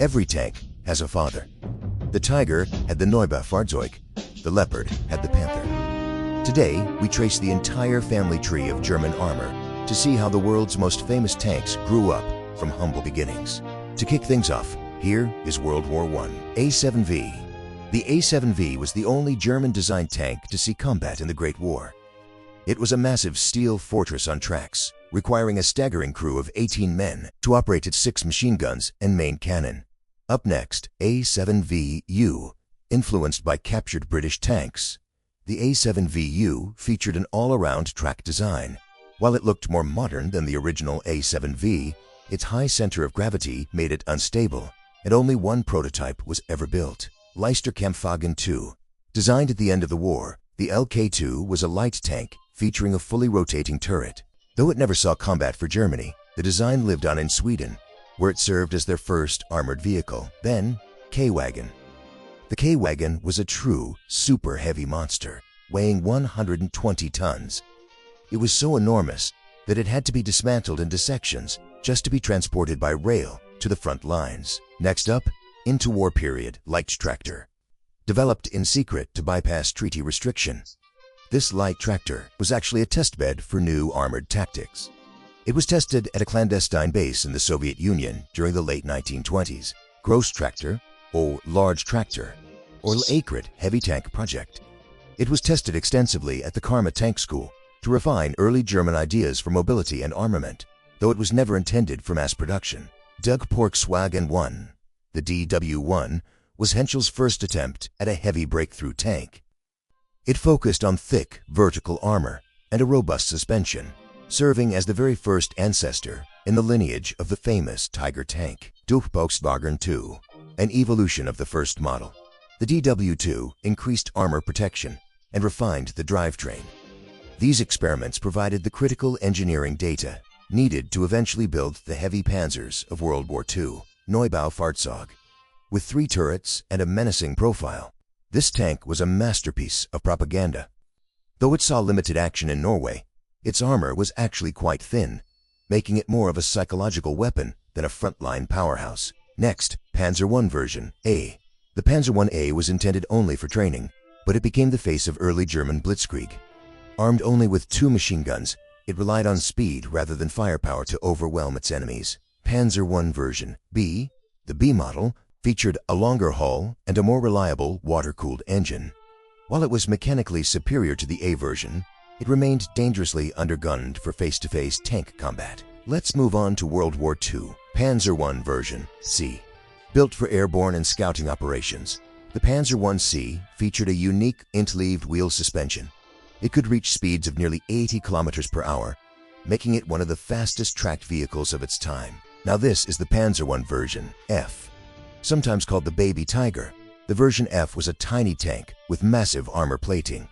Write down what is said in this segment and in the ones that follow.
Every tank has a father. The Tiger had the Neubau-Fahrzeug, the Leopard had the Panther. Today, we trace the entire family tree of German armor to see how the world's most famous tanks grew up from humble beginnings. To kick things off, here is World War I. A7V. The A7V was the only German-designed tank to see combat in the Great War. It was a massive steel fortress on tracks, requiring a staggering crew of 18 men to operate its 6 machine guns and main cannon. Up next, A7VU. Influenced by captured British tanks, the A7VU featured an all-around track design. While it looked more modern than the original A7V, its high center of gravity made it unstable, and only one prototype was ever built, Leisterkampfwagen II. Designed at the end of the war, the LK2 was a light tank featuring a fully rotating turret. Though it never saw combat for Germany, the design lived on in Sweden, where it served as their first armored vehicle. Then, K-Wagon. The K-Wagon was a true, super heavy monster, weighing 120 tons. It was so enormous that it had to be dismantled into sections just to be transported by rail to the front lines. Next up, interwar period light tractor. Developed in secret to bypass treaty restriction, this light tractor was actually a testbed for new armored tactics. It was tested at a clandestine base in the Soviet Union during the late 1920s. Gross tractor, or large tractor, or Akrit heavy tank project. It was tested extensively at the Karma Tank School to refine early German ideas for mobility and armament, though it was never intended for mass production. Dugporkswagen 1. The DW-1 was Henschel's first attempt at a heavy breakthrough tank. It focused on thick, vertical armor and a robust suspension, serving as the very first ancestor in the lineage of the famous Tiger tank. Dugporkswagen 2, an evolution of the first model. The DW-2 increased armor protection and refined the drivetrain. These experiments provided the critical engineering data needed to eventually build the heavy Panzers of World War II, Neubau-Fahrzeug. With 3 turrets and a menacing profile, this tank was a masterpiece of propaganda. Though it saw limited action in Norway, its armor was actually quite thin, making it more of a psychological weapon than a frontline powerhouse. Next, Panzer I version A. The Panzer I-A was intended only for training, but it became the face of early German blitzkrieg. Armed only with 2 machine guns, it relied on speed rather than firepower to overwhelm its enemies. Panzer I version B. The B model featured a longer hull and a more reliable water-cooled engine. While it was mechanically superior to the A version, it remained dangerously undergunned for face-to-face tank combat. Let's move on to World War II. Panzer I version C. Built for airborne and scouting operations, the Panzer I-C featured a unique interleaved wheel suspension. It could reach speeds of nearly 80 kilometers per hour, making it one of the fastest tracked vehicles of its time. Now this is the Panzer I version F. Sometimes called the Baby Tiger, the version F was a tiny tank with massive armor plating.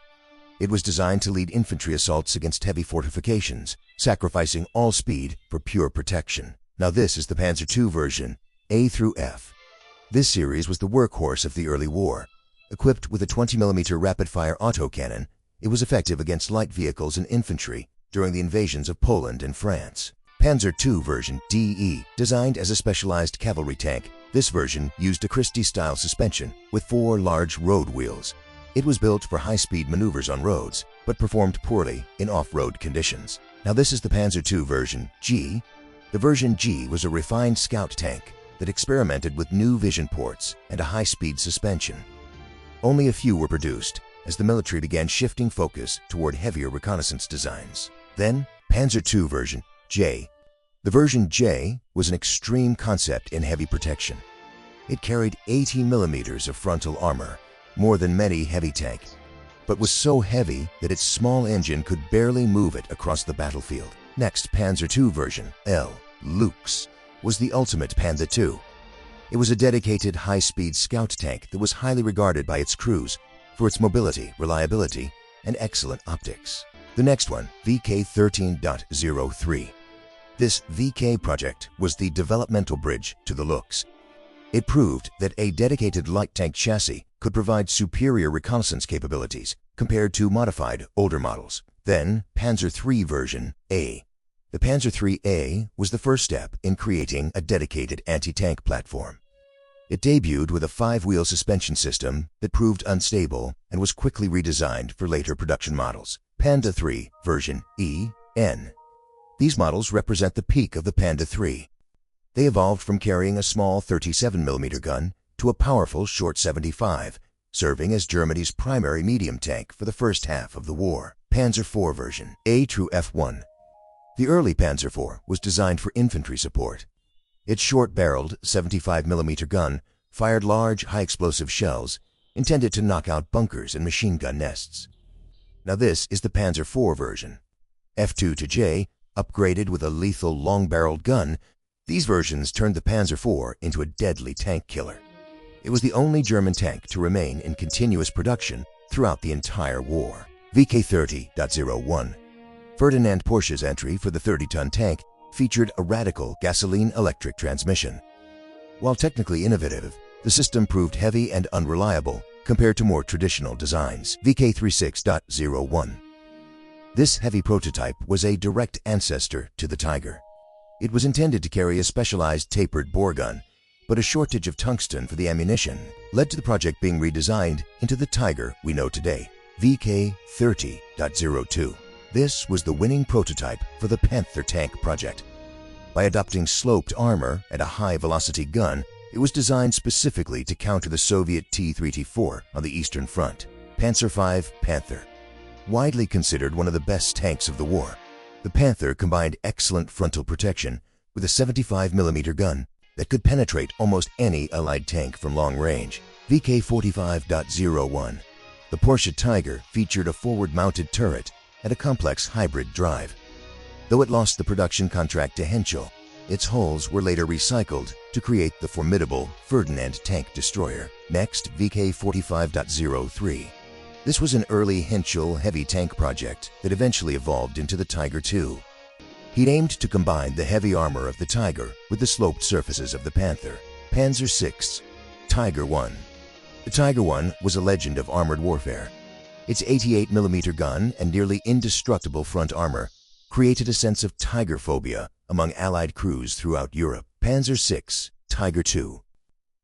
It was designed to lead infantry assaults against heavy fortifications, sacrificing all speed for pure protection. Now this is the Panzer II version A through F. This series was the workhorse of the early war. Equipped with a 20mm rapid-fire autocannon, it was effective against light vehicles and infantry during the invasions of Poland and France. Panzer II version DE, designed as a specialized cavalry tank, this version used a Christie-style suspension with 4 large road wheels. It was built for high-speed maneuvers on roads, but performed poorly in off-road conditions. Now this is the Panzer II version G. The version G was a refined scout tank that experimented with new vision ports and a high-speed suspension. Only a few were produced, as the military began shifting focus toward heavier reconnaissance designs. Then, Panzer II version J. The version J was an extreme concept in heavy protection. It carried 80 millimeters of frontal armor, more than many heavy tank, but was so heavy that its small engine could barely move it across the battlefield. Next, Panzer II version L. Lux was the ultimate Panther II. It was a dedicated high-speed scout tank that was highly regarded by its crews for its mobility, reliability, and excellent optics. The next one, VK 13.03. This VK project was the developmental bridge to the Lux. It proved that a dedicated light tank chassis could provide superior reconnaissance capabilities compared to modified older models. Then, Panzer III version A. The Panzer III A was the first step in creating a dedicated anti-tank platform. It debuted with a 5-wheel suspension system that proved unstable and was quickly redesigned for later production models. Panda 3 version EN. These models represent the peak of the Panda 3. They evolved from carrying a small 37mm gun to a powerful short 75, serving as Germany's primary medium tank for the first half of the war. Panzer 4 version A through F1. The early Panzer 4 was designed for infantry support. Its short-barreled 75mm gun fired large, high-explosive shells intended to knock out bunkers and machine gun nests. Now this is the Panzer 4 version. F2 to J, upgraded with a lethal long-barreled gun, these versions turned the Panzer 4 into a deadly tank killer. It was the only German tank to remain in continuous production throughout the entire war. VK30.01. Ferdinand Porsche's entry for the 30-ton tank featured a radical gasoline-electric transmission. While technically innovative, the system proved heavy and unreliable compared to more traditional designs. VK36.01. This heavy prototype was a direct ancestor to the Tiger. It was intended to carry a specialized tapered bore gun, but a shortage of tungsten for the ammunition led to the project being redesigned into the Tiger we know today. VK30.02. This was the winning prototype for the Panther tank project. By adopting sloped armor and a high-velocity gun, it was designed specifically to counter the Soviet T-3-T4 on the Eastern Front. Panzer V Panther. Widely considered one of the best tanks of the war, the Panther combined excellent frontal protection with a 75mm gun that could penetrate almost any Allied tank from long range. VK45.01. The Porsche Tiger featured a forward-mounted turret and a complex hybrid drive. Though it lost the production contract to Henschel, its hulls were later recycled to create the formidable Ferdinand tank destroyer. Next, VK45.03. This was an early Henschel heavy tank project that eventually evolved into the Tiger II. He aimed to combine the heavy armor of the Tiger with the sloped surfaces of the Panther. Panzer VI Tiger I. The Tiger I was a legend of armored warfare. Its 88mm gun and nearly indestructible front armor created a sense of tiger phobia among Allied crews throughout Europe. Panzer VI Tiger II.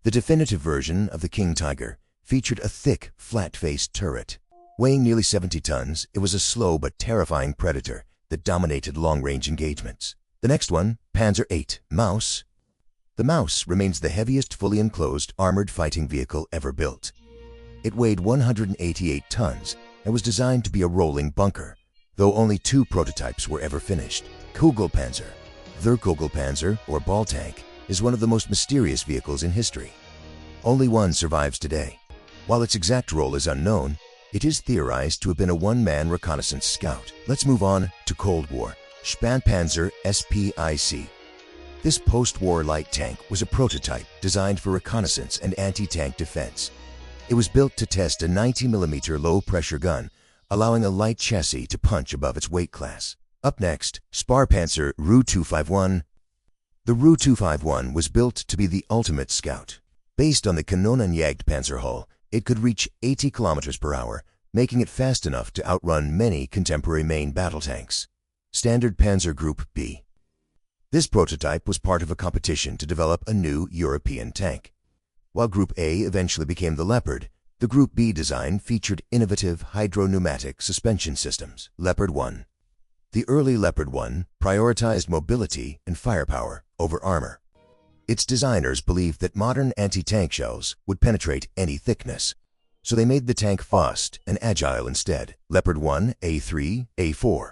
The definitive version of the King Tiger featured a thick, flat-faced turret. Weighing nearly 70 tons, it was a slow but terrifying predator that dominated long-range engagements. The next one, Panzer VIII Maus. The Maus remains the heaviest fully enclosed armored fighting vehicle ever built. It weighed 188 tons and was designed to be a rolling bunker, though only 2 prototypes were ever finished. Kugelpanzer. The Kugelpanzer, or ball tank, is one of the most mysterious vehicles in history. Only one survives today. While its exact role is unknown, it is theorized to have been a one-man reconnaissance scout. Let's move on to Cold War. Spanpanzer SPIC. This post-war light tank was a prototype designed for reconnaissance and anti-tank defense. It was built to test a 90mm low-pressure gun, allowing a light chassis to punch above its weight class. Up next, Sparpanzer Ru-251. The Ru-251 was built to be the ultimate scout. Based on the Kanonenjagdpanzer hull, it could reach 80 km per hour, making it fast enough to outrun many contemporary main battle tanks. Standard Panzer Group B. This prototype was part of a competition to develop a new European tank. While Group A eventually became the Leopard, the Group B design featured innovative hydro-pneumatic suspension systems. Leopard 1. The early Leopard 1 prioritized mobility and firepower over armor. Its designers believed that modern anti-tank shells would penetrate any thickness, so they made the tank fast and agile instead. Leopard 1, A3, A4.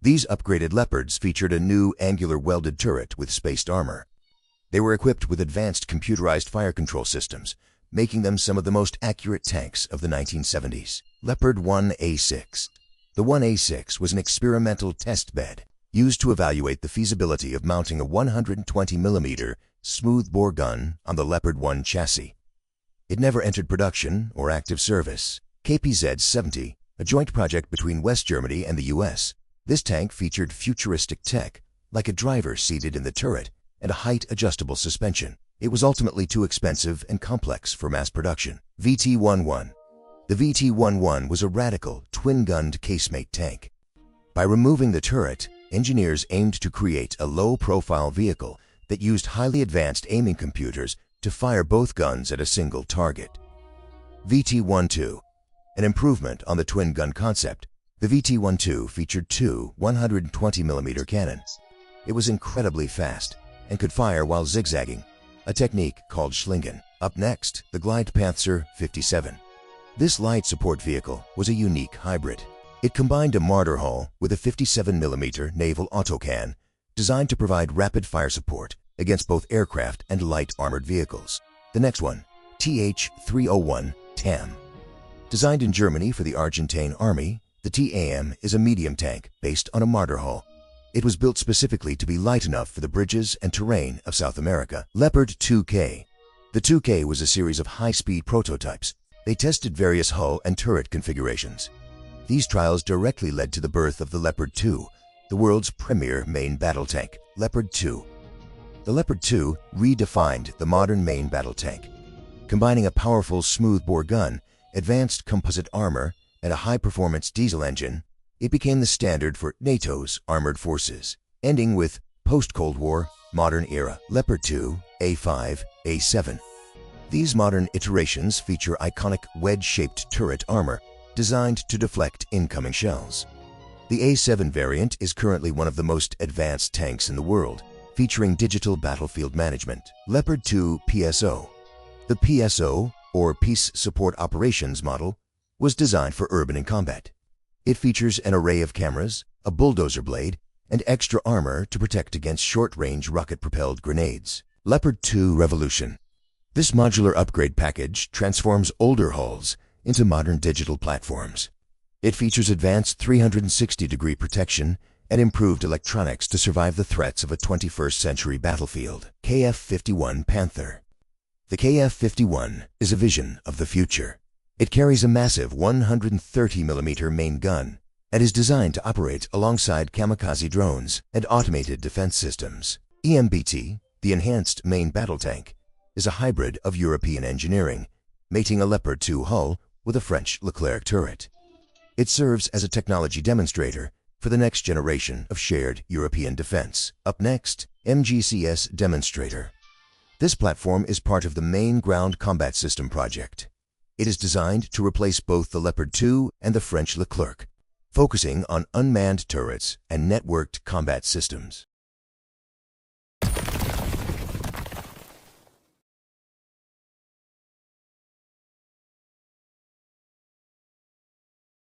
These upgraded Leopards featured a new angular welded turret with spaced armor. They were equipped with advanced computerized fire control systems, making them some of the most accurate tanks of the 1970s. Leopard 1A6. The 1A6 was an experimental test bed used to evaluate the feasibility of mounting a 120mm smoothbore gun on the Leopard 1 chassis. It never entered production or active service. KPZ-70, a joint project between West Germany and the US. This tank featured futuristic tech, like a driver seated in the turret and a height-adjustable suspension. It was ultimately too expensive and complex for mass production. VT-11. The VT-11 was a radical, twin-gunned casemate tank. By removing the turret, engineers aimed to create a low-profile vehicle that used highly advanced aiming computers to fire both guns at a single target. VT-12, an improvement on the twin-gun concept, the VT-12 featured two 120mm cannons. It was incredibly fast and could fire while zigzagging, a technique called Schlingen. Up next, the Glide Panzer 57. This light support vehicle was a unique hybrid. It combined a mortar hull with a 57mm naval autocan designed to provide rapid fire support against both aircraft and light armored vehicles. The next one, TH-301 TAM. Designed in Germany for the Argentine Army, the TAM is a medium tank based on a mortar hull. It was built specifically to be light enough for the bridges and terrain of South America. Leopard 2K. The 2K was a series of high-speed prototypes. They tested various hull and turret configurations. These trials directly led to the birth of the Leopard 2, the world's premier main battle tank, Leopard 2. The Leopard 2 redefined the modern main battle tank. Combining a powerful smoothbore gun, advanced composite armor, and a high-performance diesel engine, it became the standard for NATO's armored forces, ending with post-Cold War, modern era Leopard 2, A5, A7. These modern iterations feature iconic wedge-shaped turret armor designed to deflect incoming shells. The A7 variant is currently one of the most advanced tanks in the world, featuring digital battlefield management. Leopard 2 PSO. The PSO, or Peace Support Operations model, was designed for urban and combat. It features an array of cameras, a bulldozer blade, and extra armor to protect against short-range rocket-propelled grenades. Leopard 2 Revolution. This modular upgrade package transforms older hulls into modern digital platforms. It features advanced 360-degree protection and improved electronics to survive the threats of a 21st century battlefield. KF-51 Panther. The KF-51 is a vision of the future. It carries a massive 130mm main gun and is designed to operate alongside kamikaze drones and automated defense systems. EMBT, the Enhanced Main Battle Tank, is a hybrid of European engineering, mating a Leopard 2 hull with a French Leclerc turret. It serves as a technology demonstrator for the next generation of shared European defense. Up next, MGCS Demonstrator. This platform is part of the Main Ground Combat System project. It is designed to replace both the Leopard 2 and the French Leclerc, focusing on unmanned turrets and networked combat systems.